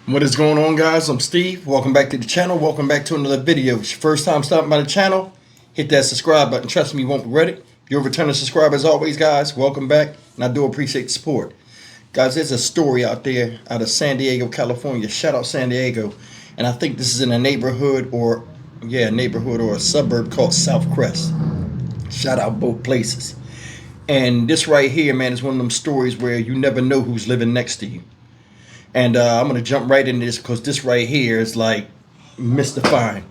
What is going on, guys? I'm Steve. Welcome back to the channel. Welcome back to another video. If it's your first time stopping by the channel, hit that subscribe button. Trust me, you won't regret it. If you're a returning subscriber, as always, guys, welcome back. And I do appreciate the support. Guys, there's a story out there out of San Diego, California. Shout out San Diego. And I think this is in a neighborhood or a suburb called South Crest. Shout out both places. And this right here, man, is one of them stories where you never know who's living next to you. And I'm going to jump right into this because this right here is like mystifying.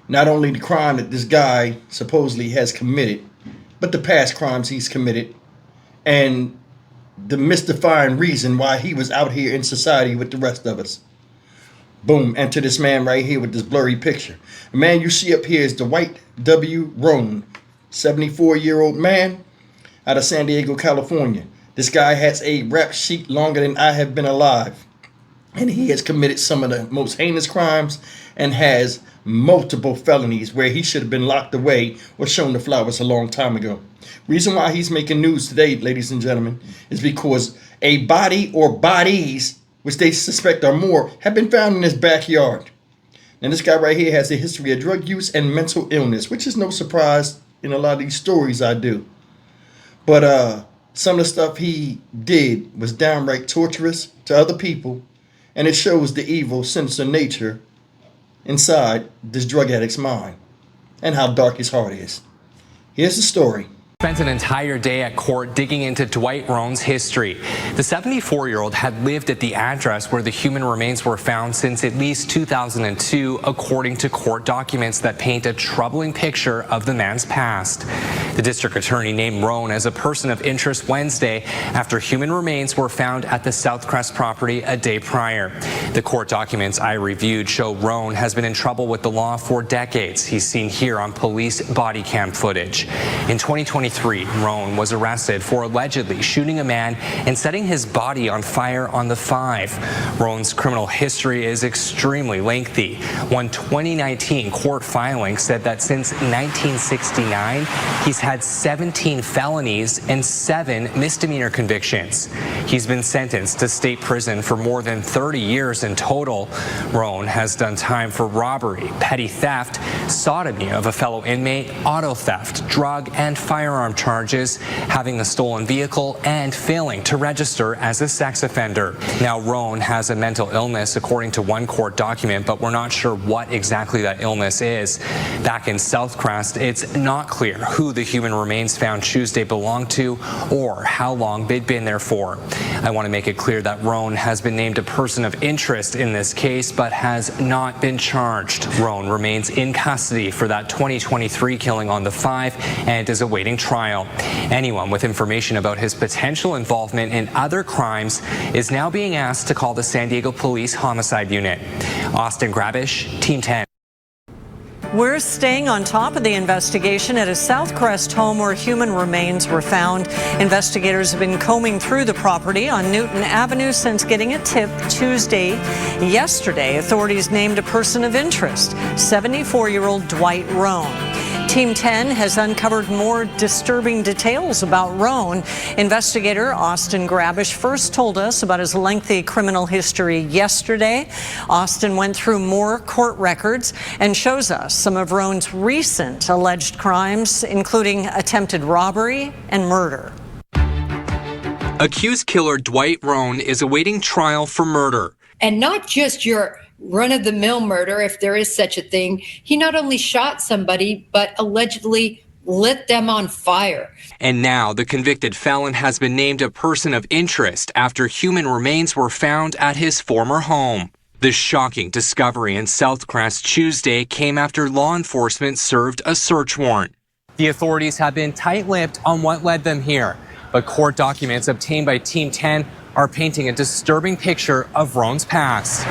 Not only the crime that this guy supposedly has committed, but the past crimes he's committed and the mystifying reason why he was out here in society with the rest of us. Boom, enter this man right here with this blurry picture. The man you see up here is Dwight W. Roan, 74-year-old man out of San Diego, California. This guy has a rap sheet longer than I have been alive. And he has committed some of the most heinous crimes and has multiple felonies where he should have been locked away or shown the flowers a long time ago. Reason why he's making news today, ladies and gentlemen, is because a body or bodies, which they suspect are more, have been found in his backyard. And this guy right here has a history of drug use and mental illness, which is no surprise in a lot of these stories I do. But some of the stuff he did was downright torturous to other people, and it shows the evil, sinister nature inside this drug addict's mind and how dark his heart is. Here's the story. Spent an entire day at court digging into Dwight Roan's history. The 74-year-old had lived at the address where the human remains were found since at least 2002, according to court documents that paint a troubling picture of the man's past. The district attorney named Roan as a person of interest Wednesday after human remains were found at the South Crest property a day prior. The court documents I reviewed show Roan has been in trouble with the law for decades. He's seen here on police body cam footage. In 2023, Roan was arrested for allegedly shooting a man and setting his body on fire on the 5. Roan's criminal history is extremely lengthy. One 2019 court filing said that since 1969, he's had 17 felonies and 7 misdemeanor convictions. He's been sentenced to state prison for more than 30 years in total. Roan has done time for robbery, petty theft, sodomy of a fellow inmate, auto theft, drug and firearm charges, having a stolen vehicle, and failing to register as a sex offender. Now, Roan has a mental illness, according to one court document, but we're not sure what exactly that illness is. Back in South Crest, it's not clear who the human remains found Tuesday belonged to or how long they'd been there for. I want to make it clear that Roan has been named a person of interest in this case, but has not been charged. Roan remains in custody for that 2023 killing on the 5 and is awaiting trial. Anyone with information about his potential involvement in other crimes is now being asked to call the San Diego Police Homicide Unit. Austin Grabish, Team 10. We're staying on top of the investigation at a South Crest home where human remains were found. Investigators have been combing through the property on Newton Avenue since getting a tip Tuesday. Yesterday, authorities named a person of interest, 74-year-old Dwight Roan. Team 10 has uncovered more disturbing details about Roan. Investigator Austin Grabish first told us about his lengthy criminal history yesterday. Austin went through more court records and shows us some of Roan's recent alleged crimes, including attempted robbery and murder. Accused killer Dwight Roan is awaiting trial for murder. And not just your run-of-the-mill murder, if there is such a thing. He not only shot somebody, but allegedly lit them on fire. And now the convicted felon has been named a person of interest after human remains were found at his former home. The shocking discovery in South Crest Tuesday came after law enforcement served a search warrant. The authorities have been tight-lipped on what led them here, but court documents obtained by Team 10 are painting a disturbing picture of Roan's past.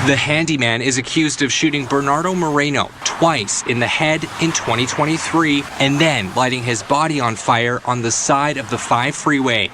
The handyman is accused of shooting Bernardo Moreno twice in the head in 2023 and then lighting his body on fire on the side of the 5 freeway.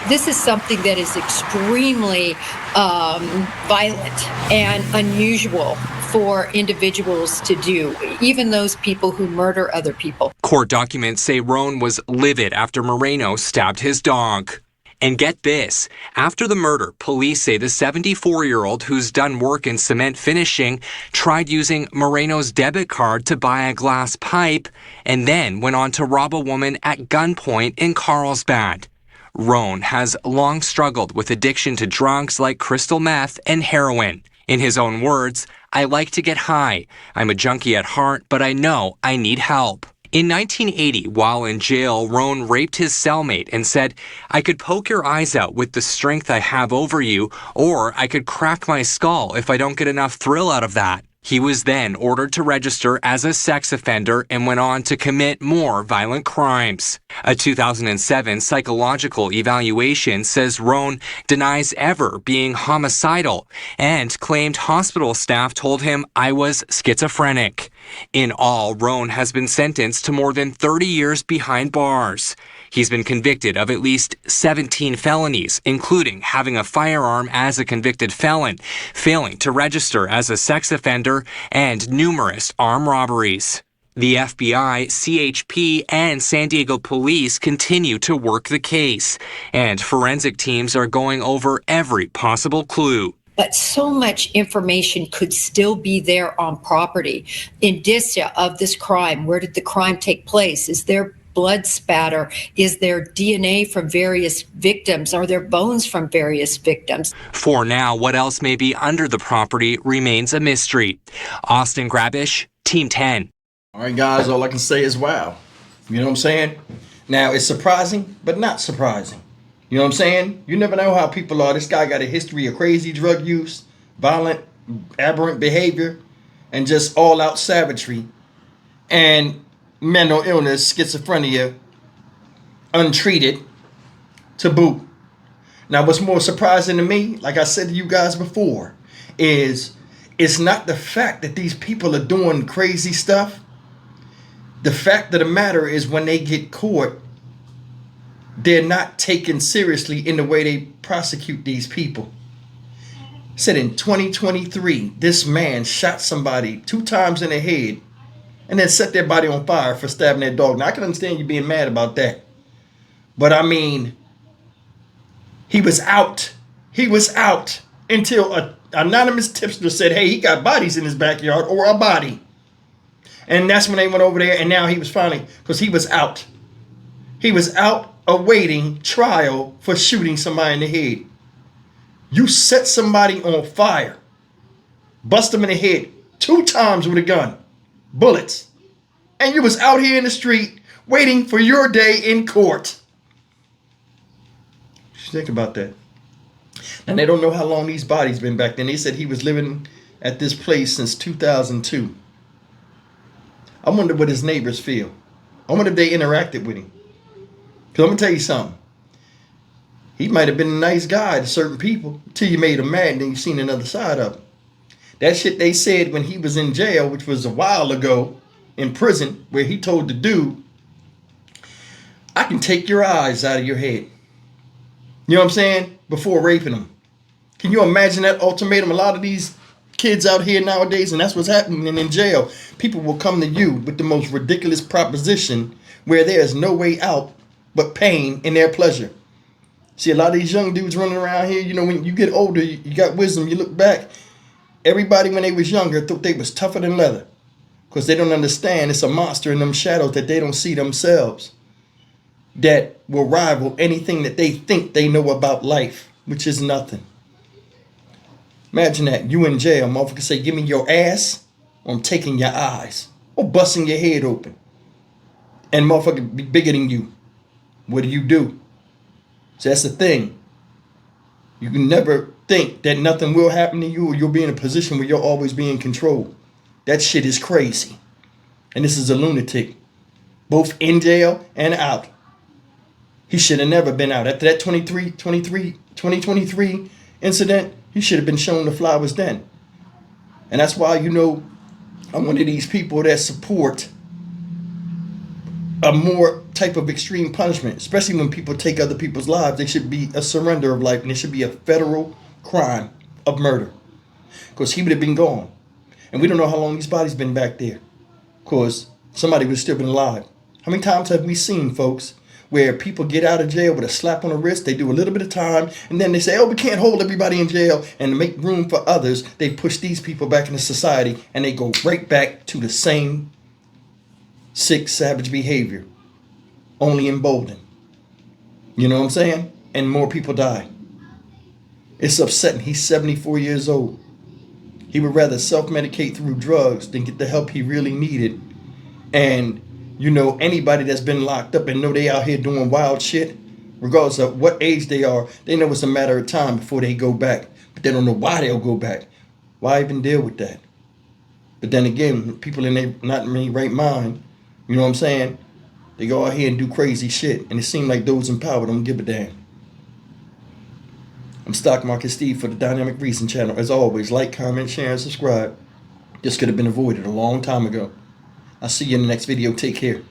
This is something that is extremely violent and unusual for individuals to do, even those people who murder other people. Court documents say Roan was livid after Moreno stabbed his dog. And get this, after the murder, police say the 74-year-old who's done work in cement finishing tried using Moreno's debit card to buy a glass pipe and then went on to rob a woman at gunpoint in Carlsbad. Roan has long struggled with addiction to drugs like crystal meth and heroin. In his own words, "I like to get high. I'm a junkie at heart, but I know I need help." In 1980, while in jail, Roan raped his cellmate and said, "I could poke your eyes out with the strength I have over you, or I could crack my skull if I don't get enough thrill out of that." He was then ordered to register as a sex offender and went on to commit more violent crimes. A 2007 psychological evaluation says Roan denies ever being homicidal and claimed hospital staff told him I was schizophrenic. In all, Roan has been sentenced to more than 30 years behind bars. He's been convicted of at least 17 felonies, including having a firearm as a convicted felon, failing to register as a sex offender, and numerous armed robberies. The FBI, CHP, and San Diego police continue to work the case, and forensic teams are going over every possible clue. But so much information could still be there on property. Indicia of this crime. Where did the crime take place? Is there blood spatter? Is there DNA from various victims? Are there bones from various victims? For now, what else may be under the property remains a mystery. Austin Grabish, Team 10. All right, guys, all I can say is wow. You know what I'm saying? Now, it's surprising, but not surprising. You know what I'm saying? You never know how people are. This guy got a history of crazy drug use, violent, aberrant behavior, and just all-out savagery. And mental illness, schizophrenia, untreated, to boot. Now, what's more surprising to me, like I said to you guys before, is it's not the fact that these people are doing crazy stuff. The fact of the matter is when they get caught, they're not taken seriously in the way they prosecute these people. Said in 2023, this man shot somebody 2 times in the head and then set their body on fire for stabbing their dog. Now, I can understand you being mad about that. But I mean, he was out. He was out until an anonymous tipster said, hey, he got bodies in his backyard or a body. And that's when they went over there, and now he was finally, because he was out. He was out awaiting trial for shooting somebody in the head. You set somebody on fire, bust them in the head 2 times with a gun, bullets, and you was out here in the street waiting for your day in court. Just think about that. And they don't know how long these bodies been back then. They said he was living at this place since 2002. I wonder what his neighbors feel. I wonder if they interacted with him. Because I'm going to tell you something. He might have been a nice guy to certain people until you made him mad and then you seen another side of him. That shit they said when he was in jail, which was a while ago, in prison, where he told the dude, I can take your eyes out of your head. You know what I'm saying? Before raping him. Can you imagine that ultimatum? A lot of these kids out here nowadays, and that's what's happening in jail. People will come to you with the most ridiculous proposition where there is no way out but pain in their pleasure. See, a lot of these young dudes running around here, you know, when you get older, you got wisdom, you look back. Everybody when they was younger thought they was tougher than leather because they don't understand it's a monster in them shadows that they don't see themselves that will rival anything that they think they know about life, which is nothing. Imagine that. You in jail, motherfucker say, give me your ass or I'm taking your eyes or busting your head open. And motherfucker be bigger than you. What do? So that's the thing. You can never think that nothing will happen to you or you'll be in a position where you'll always be in control. That shit is crazy. And this is a lunatic. Both in jail and out. He should have never been out. After that 2023 incident, he should have been shown the flowers then. And that's why, you know, I'm one of these people that support a more type of extreme punishment, especially when people take other people's lives. They should be a surrender of life, and it should be a federal crime of murder, because he would have been gone. And we don't know how long these bodies been back there, because somebody would have still been alive. How many times have we seen, folks, where people get out of jail with a slap on the wrist. They do a little bit of time, and then they say, oh, we can't hold everybody in jail. And to make room for others, they push these people back into society, and they go right back to the same sick, savage behavior, only emboldened. You know what I'm saying? And more people die. It's upsetting. He's 74 years old. He would rather self-medicate through drugs than get the help he really needed. And you know, anybody that's been locked up and know they out here doing wild shit, regardless of what age they are, they know it's a matter of time before they go back. But they don't know why they'll go back. Why even deal with that? But then again, people in their not in their right mind, you know what I'm saying? They go out here and do crazy shit. And it seems like those in power don't give a damn. I'm Stock Market Steve for the Dynamic Reason channel. As always, like, comment, share, and subscribe. This could have been avoided a long time ago. I'll see you in the next video. Take care.